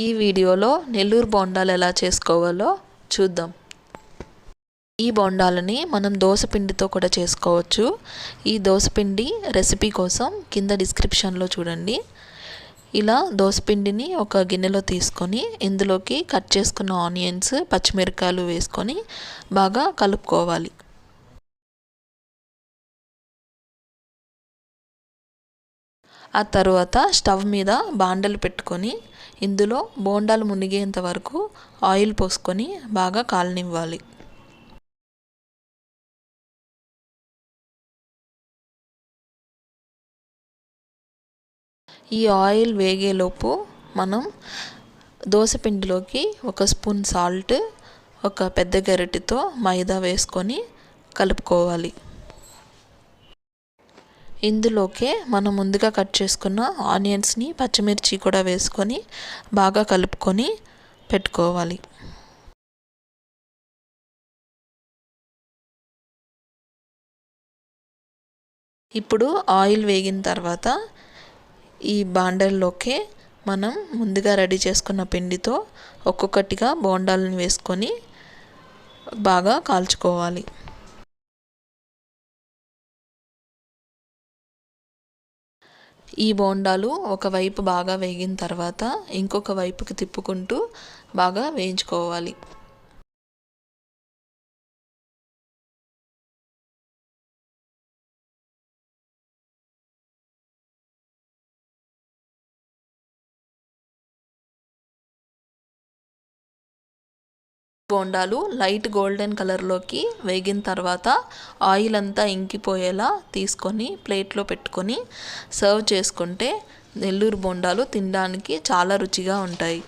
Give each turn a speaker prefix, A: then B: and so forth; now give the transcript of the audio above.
A: ఈ వీడియోలో నెల్లూరు బొండాలు ఎలా చేసుకోవాలో చూద్దాం. ఈ బొండాలని మనం దోసపిండితో కూడా చేసుకోవచ్చు. ఈ దోసపిండి రెసిపీ కోసం కింద డిస్క్రిప్షన్లో చూడండి. ఇలా దోసపిండిని ఒక గిన్నెలో తీసుకొని ఇందులోకి కట్ చేసుకున్న ఆనియన్స్, పచ్చిమిరపకాయలు వేసుకొని బాగా కలుపుకోవాలి. ఆ తర్వాత స్టవ్ మీద బాండలు పెట్టుకొని ఇందులో బోండాలు మునిగేంత వరకు ఆయిల్ పోసుకొని బాగా కాలనివ్వాలి. ఈ ఆయిల్ వేగేలోపు మనం దోసపిండిలోకి 1 స్పూన్ సాల్ట్, ఒక పెద్ద గరిటెతో మైదా వేసుకొని కలుపుకోవాలి. ఇందులోకే మనం ముందుగా కట్ చేసుకున్న ఆనియన్స్ని, పచ్చిమిర్చి కూడా వేసుకొని బాగా కలుపుకొని పెట్టుకోవాలి. ఇప్పుడు ఆయిల్ వేగిన తర్వాత ఈ బాండల్లోకే మనం ముందుగా రెడీ చేసుకున్న పిండితో ఒక్కొక్కటిగా బోండాలను వేసుకొని బాగా కాల్చుకోవాలి. ఈ బోండాలు ఒకవైపు బాగా వేగిన తర్వాత ఇంకొక వైపుకి తిప్పుకుంటూ బాగా వేయించుకోవాలి. బోండాలు లైట్ గోల్డెన్ కలర్లోకి వేగిన తర్వాత ఆయిల్ అంతా ఇంకిపోయేలా తీసుకొని ప్లేట్లో పెట్టుకొని సర్వ్ చేసుకుంటే నెల్లూరు బోండాలు తినడానికి చాలా రుచిగా ఉంటాయి.